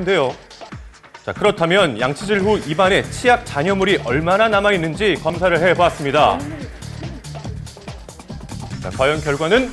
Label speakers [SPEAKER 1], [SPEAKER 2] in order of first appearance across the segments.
[SPEAKER 1] 인데요. 자, 그렇다면 양치질 후 입안에 치약 잔여물이 얼마나 남아있는지 검사를 해봤습니다. 자, 과연 결과는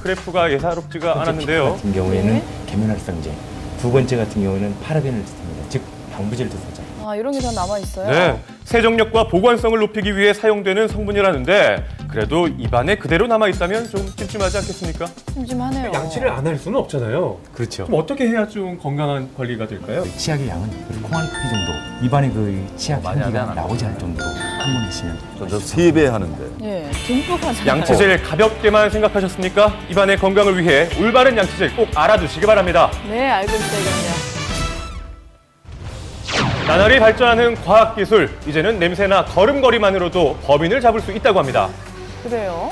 [SPEAKER 1] 크래프가 예사롭지가 않았는데요.
[SPEAKER 2] 같은 경우에는 계면활성제, 두 번째 같은 경우는 파라벤을 뜻합니다. 즉 방부제를 뜻하죠.
[SPEAKER 3] 아, 이런 게 다 남아있어요?
[SPEAKER 1] 네, 세정력과 보관성을 높이기 위해 사용되는 성분이라는데 그래도 입안에 그대로 남아있다면 좀 찜찜하지 않겠습니까?
[SPEAKER 3] 심심하네요.
[SPEAKER 4] 양치를 안 할 수는 없잖아요.
[SPEAKER 2] 그렇죠.
[SPEAKER 4] 그럼 어떻게 해야 좀 건강한 관리가 될까요?
[SPEAKER 2] 치약의 양은 콩알이 크기 정도, 입안에 그 치약 향기가 나오지 않을 정도로 항문하시면
[SPEAKER 5] 저 3배 하는데.
[SPEAKER 3] 예, 듬뿍 하잖아요.
[SPEAKER 1] 양치질 가볍게만 생각하셨습니까? 입안의 건강을 위해 올바른 양치질 꼭 알아두시기 바랍니다.
[SPEAKER 3] 네, 알고 있어야겠네요.
[SPEAKER 1] 나날이 발전하는 과학기술, 이제는 냄새나 걸음걸이만으로도 범인을 잡을 수 있다고 합니다.
[SPEAKER 3] 그래요?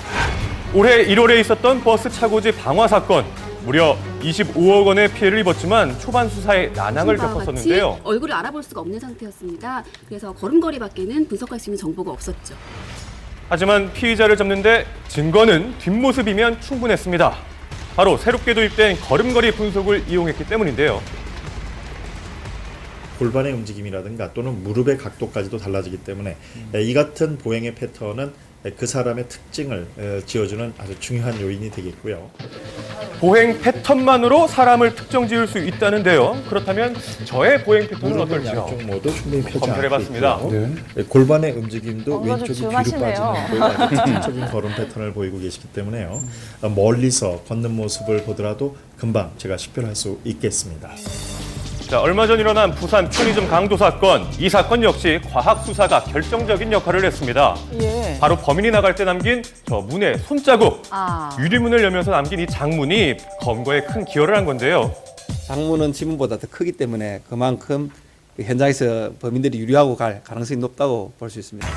[SPEAKER 1] 올해 1월에 있었던 버스 차고지 방화 사건, 무려 25억 원의 피해를 입었지만 초반 수사에 난항을 겪었었는데요.
[SPEAKER 6] 얼굴을 알아볼 수가 없는 상태였습니다. 그래서 걸음걸이밖에는 분석할 수 있는 정보가 없었죠.
[SPEAKER 1] 하지만 피의자를 잡는데 증거는 뒷모습이면 충분했습니다. 바로 새롭게 도입된 걸음걸이 분석을 이용했기 때문인데요.
[SPEAKER 7] 골반의 움직임이라든가 또는 무릎의 각도까지도 달라지기 때문에 이 같은 보행의 패턴은 그 사람의 특징을 지어주는 아주 중요한 요인이 되겠고요.
[SPEAKER 1] 보행 패턴만으로 사람을 특정 지을 수 있다는데요. 그렇다면 저의 보행 패턴은
[SPEAKER 7] 무릎은
[SPEAKER 1] 어떨지요?
[SPEAKER 7] 양쪽 모두 충분히 펴지 않고
[SPEAKER 1] 검토해봤습니다.
[SPEAKER 7] 있고요. 골반의 움직임도
[SPEAKER 3] 뭔가 좀
[SPEAKER 7] 왼쪽이 뒤로
[SPEAKER 3] 줌하시네요.
[SPEAKER 7] 빠지는 아주 특징적인 걸음 패턴을 보이고 계시기 때문에요. 멀리서 걷는 모습을 보더라도 금방 제가 식별할 수 있겠습니다.
[SPEAKER 1] 자, 얼마 전 일어난 부산 편의점 강도 사건. 이 사건 역시 과학 수사가 결정적인 역할을 했습니다.
[SPEAKER 3] 예.
[SPEAKER 1] 바로 범인이 나갈 때 남긴 저 문의 손자국.
[SPEAKER 3] 아.
[SPEAKER 1] 유리문을 열면서 남긴 이 장문이 검거에 큰 기여를 한 건데요.
[SPEAKER 8] 장문은 지문보다 더 크기 때문에 그만큼 그 현장에서 범인들이 유리하고 갈 가능성이 높다고 볼 수 있습니다.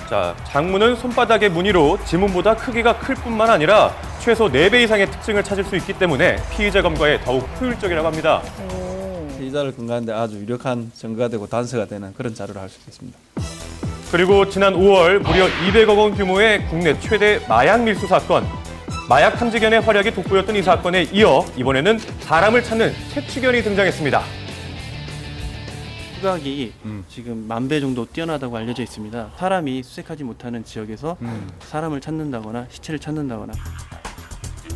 [SPEAKER 1] 자, 장문은 손바닥의 무늬로 지문보다 크기가 클 뿐만 아니라 최소 4배 이상의 특징을 찾을 수 있기 때문에 피의자 검거에 더욱 효율적이라고 합니다.
[SPEAKER 8] 피의자를 근거하는데 아주 유력한 증거가 되고 단서가 되는 그런 자료를 할 수 있겠습니다.
[SPEAKER 1] 그리고 지난 5월 무려 200억 원 규모의 국내 최대 마약 밀수 사건. 마약 탐지견의 활약이 돋보였던 이 사건에 이어 이번에는 사람을 찾는 채취견이 등장했습니다.
[SPEAKER 9] 후각이 지금 10,000배 정도 뛰어나다고 알려져 있습니다. 사람이 수색하지 못하는 지역에서 사람을 찾는다거나 시체를 찾는다거나.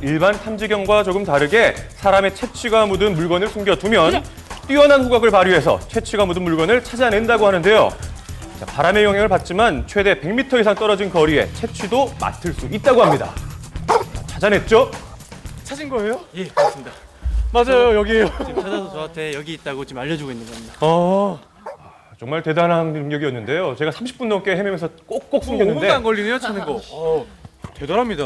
[SPEAKER 1] 일반 탐지견과 조금 다르게 사람의 채취가 묻은 물건을 숨겨두면 뛰어난 후각을 발휘해서 채취가 묻은 물건을 찾아낸다고 하는데요. 자, 바람의 영향을 받지만 최대 100m 이상 떨어진 거리에 채취도 맡을 수 있다고 합니다. 자, 찾아냈죠?
[SPEAKER 4] 찾은 거예요?
[SPEAKER 9] 예, 그렇습니다.
[SPEAKER 4] 맞아요, 여기에요.
[SPEAKER 9] 지금 찾아서 저한테 여기 있다고 지금 알려주고 있는 겁니다.
[SPEAKER 1] 정말 대단한 능력이었는데요. 제가 30분 넘게 헤매면서 꼭꼭
[SPEAKER 4] 5분도
[SPEAKER 1] 숨겼는데
[SPEAKER 4] 안 걸리네요, 찾는 거. 대단합니다.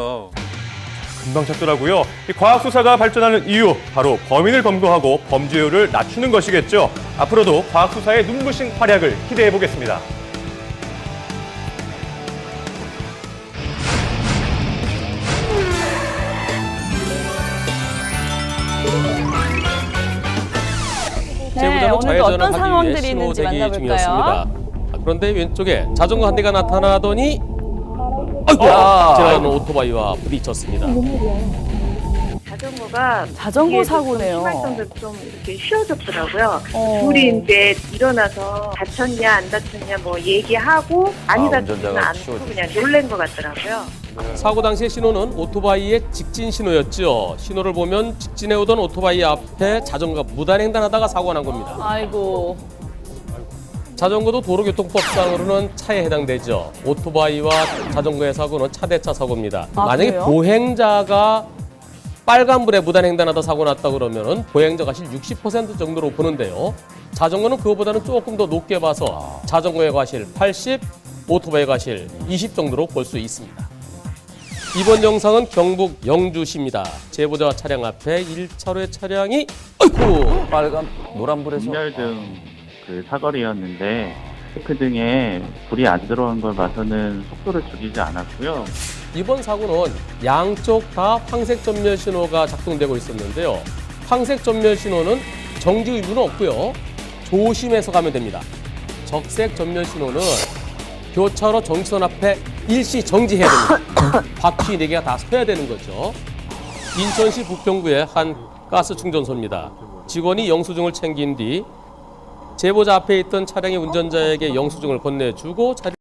[SPEAKER 1] 금방 찾더라고요. 이 과학 수사가 발전하는 이유, 바로 범인을 검거하고 범죄율을 낮추는 것이겠죠. 앞으로도 과학 수사의 눈부신 활약을 기대해 보겠습니다.
[SPEAKER 3] 네,
[SPEAKER 10] 제보자는
[SPEAKER 3] 오늘도
[SPEAKER 10] 좌회전을
[SPEAKER 3] 어떤
[SPEAKER 10] 하기
[SPEAKER 3] 상황들이
[SPEAKER 10] 위해
[SPEAKER 3] 있는지
[SPEAKER 10] 신호 대기
[SPEAKER 3] 만나볼까요?
[SPEAKER 10] 중이었습니다. 그런데 왼쪽에 자전거 한 대가 나타나더니 아이고! 지나가는 오토바이와 부딪혔습니다.
[SPEAKER 11] 자전거가
[SPEAKER 3] 자전거 사고네요.
[SPEAKER 11] 심할 정도로 좀 이렇게 휘어졌더라고요.
[SPEAKER 3] 어.
[SPEAKER 11] 둘이 이제 일어나서 다쳤냐 안 다쳤냐 뭐 얘기하고 아니 다쳤냐
[SPEAKER 5] 운전자가
[SPEAKER 11] 않고 그냥 놀란 것 같더라고요.
[SPEAKER 10] 사고 당시의 신호는 오토바이의 직진 신호였죠. 신호를 보면 직진해 오던 오토바이 앞에 자전거가 무단횡단하다가 사고가 난 겁니다.
[SPEAKER 3] 아이고.
[SPEAKER 10] 자전거도 도로교통법상으로는 차에 해당되죠. 오토바이와 자전거의 사고는 차대차 사고입니다.
[SPEAKER 3] 아,
[SPEAKER 10] 만약에
[SPEAKER 3] 그래요?
[SPEAKER 10] 보행자가 빨간불에 무단횡단하다 사고 났다 그러면은 보행자 과실 60% 정도로 보는데요. 자전거는 그거보다는 조금 더 높게 봐서 자전거의 과실 80, 오토바이 과실 20 정도로 볼 수 있습니다. 이번 영상은 경북 영주시입니다. 제보자 차량 앞에 1차로의 차량이 아이고!
[SPEAKER 5] 빨간 노란불에서
[SPEAKER 12] 진열등 그 사거리였는데 체크등에 불이 안 들어온 걸 봐서는 속도를 줄이지 않았고요.
[SPEAKER 10] 이번 사고는 양쪽 다 황색 전면 신호가 작동되고 있었는데요. 황색 전면 신호는 정지 의무는 없고요. 조심해서 가면 됩니다. 적색 전면 신호는 교차로 정지선 앞에 일시 정지해야 됩니다. 바퀴 4개가 다 서야 되는 거죠. 인천시 부평구의 한 가스 충전소입니다. 직원이 영수증을 챙긴 뒤 제보자 앞에 있던 차량의 운전자에게 영수증을 건네주고 차량